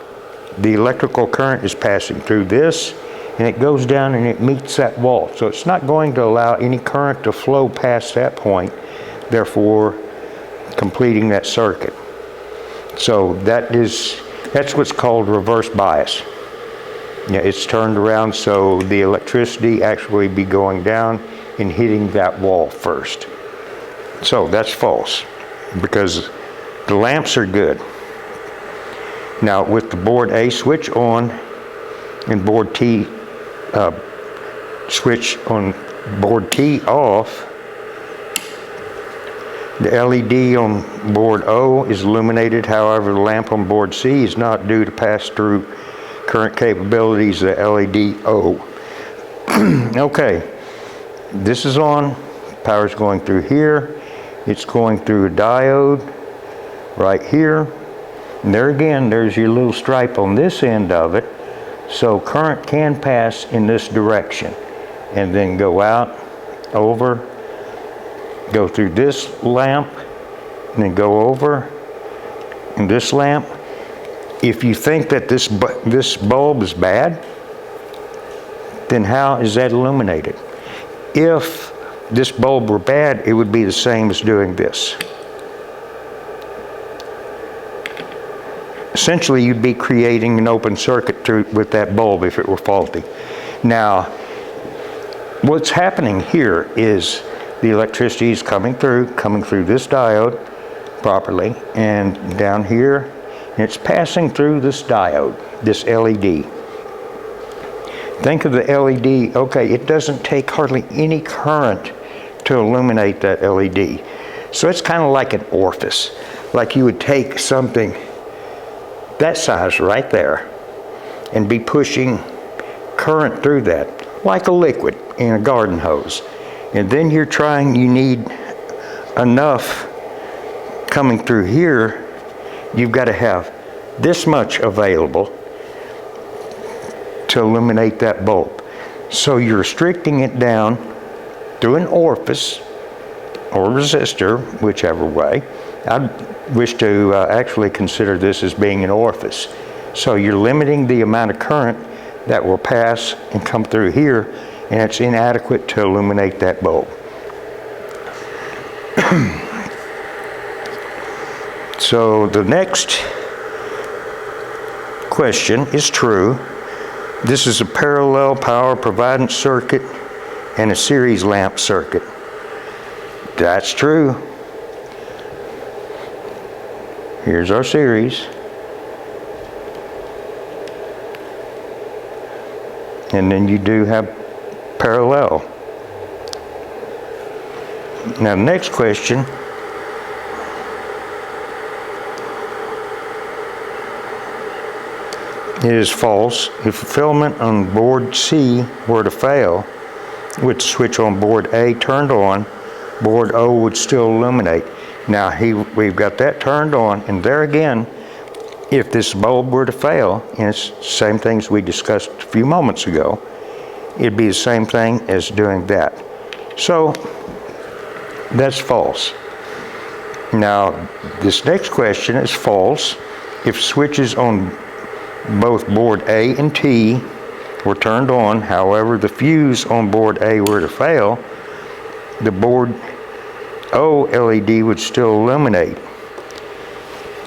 The electrical current is passing through this, and it goes down and it meets that wall. So it's not going to allow any current to flow past that point, therefore completing that circuit. So that's what's called reverse bias. It's turned around so the electricity actually be going down and hitting that wall first. So that's false, because the lamps are good. Now, with the board A switch on and board T switch on board T off, the LED on board O is illuminated. However, the lamp on board C is not due to pass through current capabilities of the LED O. Okay, this is on. Power's going through here. It's going through a diode right here. And there again, there's your little stripe on this end of it. So current can pass in this direction and then go out, over, go through this lamp, and then go over in this lamp. If you think that this bulb is bad, then how is that illuminated? If this bulb were bad, it would be the same as doing this. Essentially, you'd be creating an open circuit with that bulb if it were faulty. Now, what's happening here is the electricity is coming through this diode properly, and down here, and it's passing through this diode, this LED. Think of the LED, okay, it doesn't take hardly any current to illuminate that LED. So it's kind of like an orifice, like you would take something that size right there and be pushing current through that, like a liquid in a garden hose. And then you need enough coming through here. You've got to have this much available to illuminate that bulb. So you're restricting it down through an orifice or resistor, whichever way. I wish to actually consider this as being an orifice. So you're limiting the amount of current that will pass and come through here, and it's inadequate to illuminate that bulb. So the next question is true. This is a parallel power providing circuit and a series lamp circuit. That's true. Here's our series. And then you do have parallel. Now, the next question is false. If a filament on board C were to fail, with the switch on board A turned on, board O would still illuminate. Now, we've got that turned on, and there again, if this bulb were to fail, and it's the same things we discussed a few moments ago, it'd be the same thing as doing that. So, that's false. Now, this next question is false. If switches on both board A and T were turned on, however, the fuse on board A were to fail, the board O LED would still illuminate.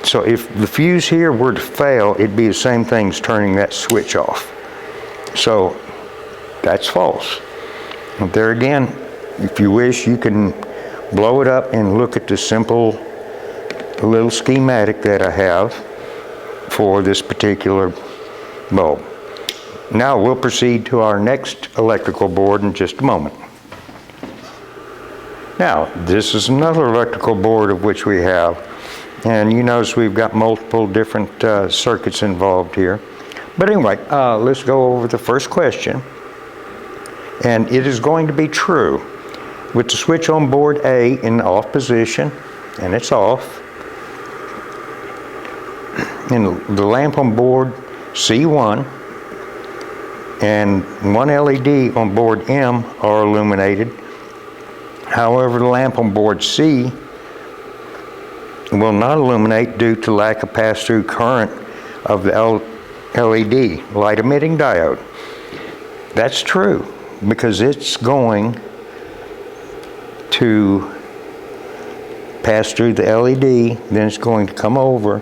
So if the fuse here were to fail, it'd be the same thing as turning that switch off. So that's false. And there again, if you wish, you can blow it up and look at the simple little schematic that I have for this particular bulb. Now we'll proceed to our next electrical board in just a moment. Now, this is another electrical board of which we have, and you notice we've got multiple different circuits involved here. But anyway, let's go over the first question, and it is going to be true. With the switch on board A in the off position, and it's off, and the lamp on board C1 and one LED on board M are illuminated. However, the lamp on board C will not illuminate due to lack of pass-through current of the LED, light emitting diode. That's true, because it's going to pass through the LED, then it's going to come over,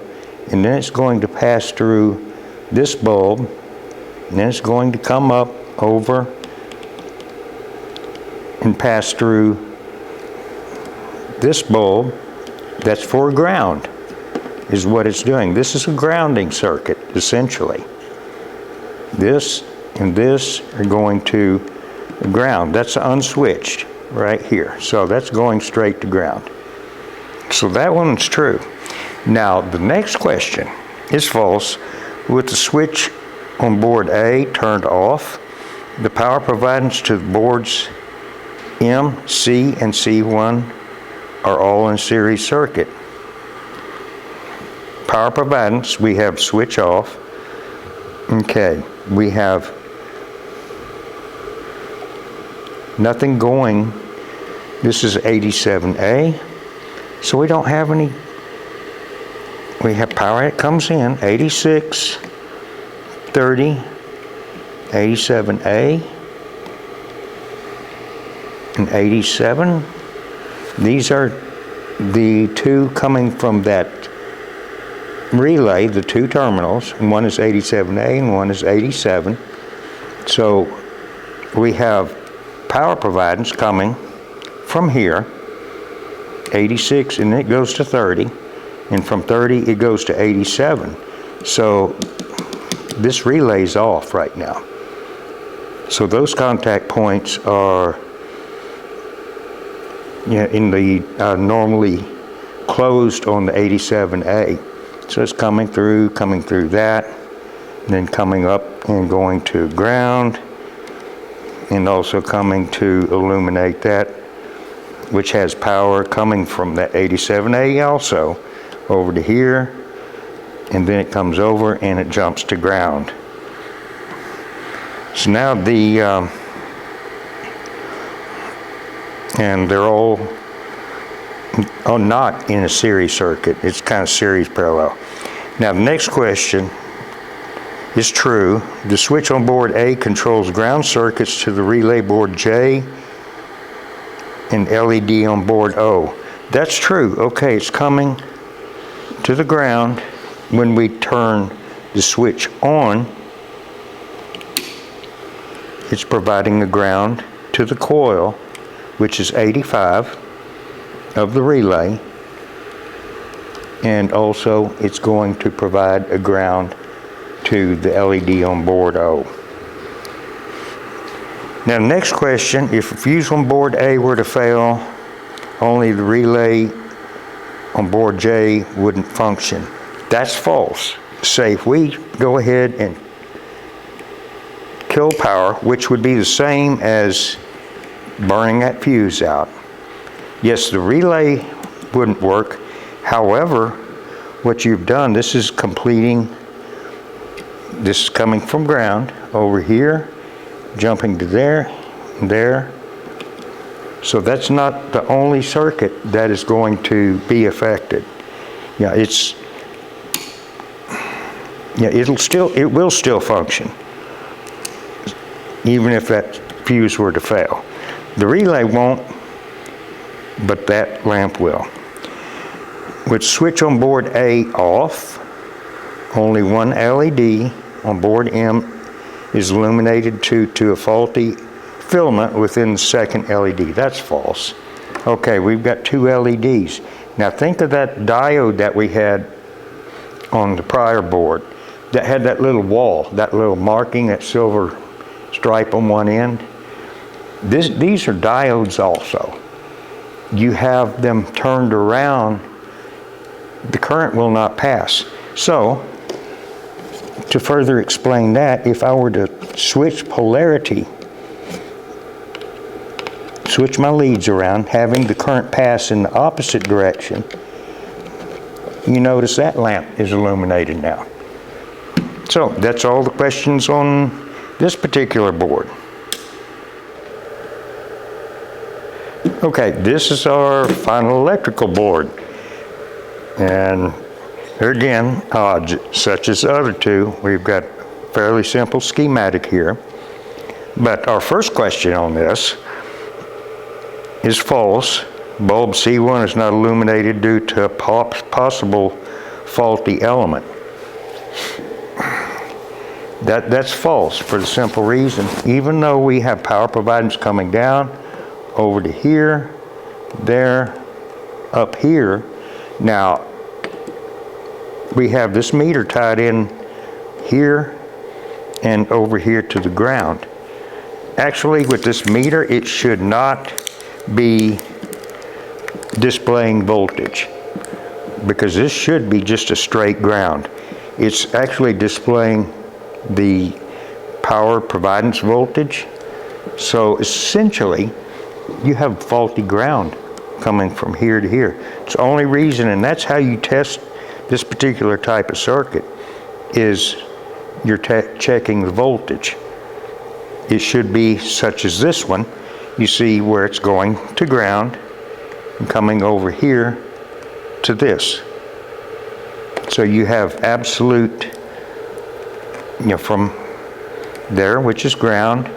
and then it's going to pass through this bulb, and then it's going to come up over and pass through this bulb. That's for ground, is what it's doing. This is a grounding circuit, essentially. This and this are going to ground. That's unswitched right here. So that's going straight to ground. So that one's true. Now, the next question is false. With the switch on board A turned off, the power providence to the boards M, C, and C1 are all in series circuit. Power providence, we have switch off. Okay, we have nothing going. This is 87A, so we don't have any. We have power that comes in, 86, 30, 87A, and 87. These are the two coming from that relay, the two terminals, and one is 87A and one is 87. So we have power providence coming from here, 86, and it goes to 30, and from 30 it goes to 87. So this relay's off right now. So those contact points are in the normally closed on the 87A. So it's coming through that, and then coming up and going to ground, and also coming to illuminate that, which has power coming from that 87A also over to here, and then it comes over and it jumps to ground. So now and they're all not in a series circuit. It's kind of series parallel. Now the next question is true. The switch on board A controls ground circuits to the relay board J and LED on board O. That's true. Okay, it's coming to the ground when we turn the switch on. It's providing the ground to the coil, which is 85 of the relay, and also it's going to provide a ground to the LED on board O. Now the next question, if a fuse on board A were to fail, only the relay on board J wouldn't function. That's false. Say if we go ahead and kill power, which would be the same as burning that fuse out. Yes, the relay wouldn't work. However, what you've done, this is completing, this is coming from ground over here, jumping to there, there. So that's not the only circuit that is going to be affected. Yeah, it will still function, even if that fuse were to fail. The relay won't, but that lamp will. With switch on board A off, only one LED on board M is illuminated to a faulty filament within the second LED. That's false. Okay, we've got two LEDs. Now think of that diode that we had on the prior board that had that little wall, that little marking, that silver stripe on one end. These are diodes also. You have them turned around, the current will not pass. So, to further explain that, if I were to switch polarity, switch my leads around, having the current pass in the opposite direction, you notice that lamp is illuminated now. So that's all the questions on this particular board. Okay, this is our final electrical board. And here again, such as the other two, we've got fairly simple schematic here. But our first question on this is false. Bulb C1 is not illuminated due to a possible faulty element. That's false for the simple reason, even though we have power providence coming down over to here, there, up here. Now, we have this meter tied in here and over here to the ground. Actually, with this meter, it should not be displaying voltage, because this should be just a straight ground. It's actually displaying the power providence voltage. So essentially, you have faulty ground coming from here to here. It's the only reason, and that's how you test this particular type of circuit, is you're checking the voltage. It should be such as this one. You see where it's going to ground and coming over here to this. So you have absolute, from there, which is ground,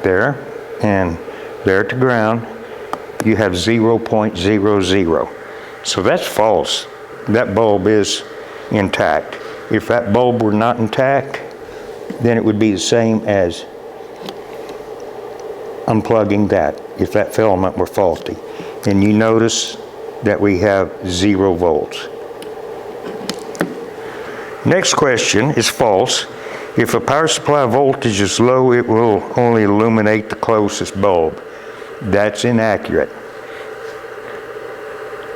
there, and there to ground, you have 0.00. So that's false. That bulb is intact. If that bulb were not intact, then it would be the same as unplugging that, if that filament were faulty. And you notice that we have 0 volts. Next question is false. If a power supply voltage is low, it will only illuminate the closest bulb. That's inaccurate.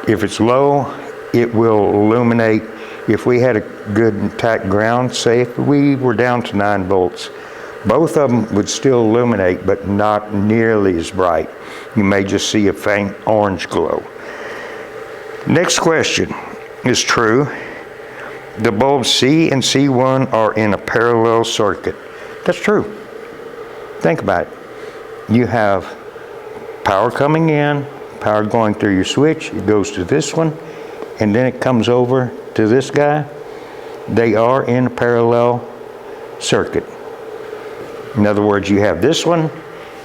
If it's low, it will illuminate. If we had a good intact ground, say if we were down to 9 volts, both of them would still illuminate, but not nearly as bright. You may just see a faint orange glow. Next question is true. The bulbs C and C1 are in a parallel circuit. That's true. Think about it. You have power coming in, power going through your switch, it goes to this one, and then it comes over to this guy. They are in a parallel circuit. In other words, you have this one,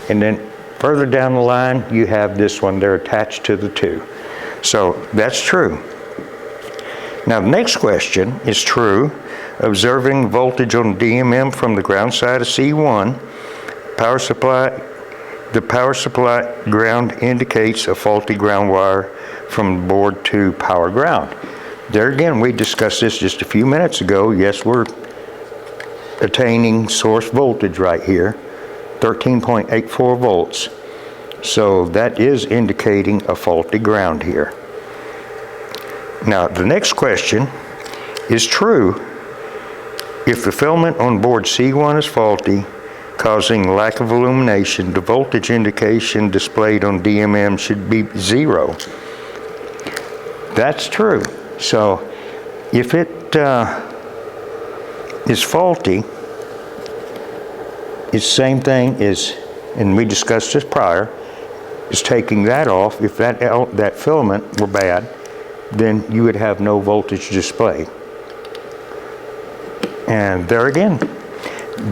and then further down the line, you have this one. They're attached to the two. So that's true. Now, the next question is true. Observing voltage on DMM from the ground side of C1, the power supply ground indicates a faulty ground wire from board to power ground. There again, we discussed this just a few minutes ago. Yes, we're attaining source voltage right here, 13.84 volts. So that is indicating a faulty ground here. Now, the next question is true. If the filament on board C1 is faulty, causing lack of illumination, the voltage indication displayed on DMM should be 0. That's true. So if it is faulty, it's the same thing as, and we discussed this prior, is taking that off. If that filament were bad, then you would have no voltage display. And there again,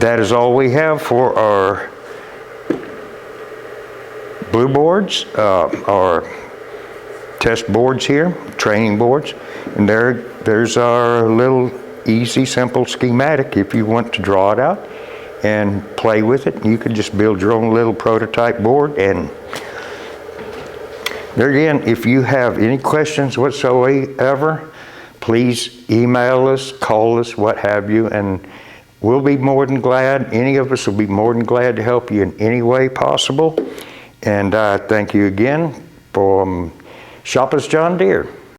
that is all we have for our blue boards, our test boards here, training boards. And there's our little easy, simple schematic if you want to draw it out and play with it. You could just build your own little prototype board. And there again, if you have any questions whatsoever, please email us, call us, what have you, and we'll be more than glad, any of us will be more than glad to help you in any way possible. And thank you again from Shoppa's John Deere.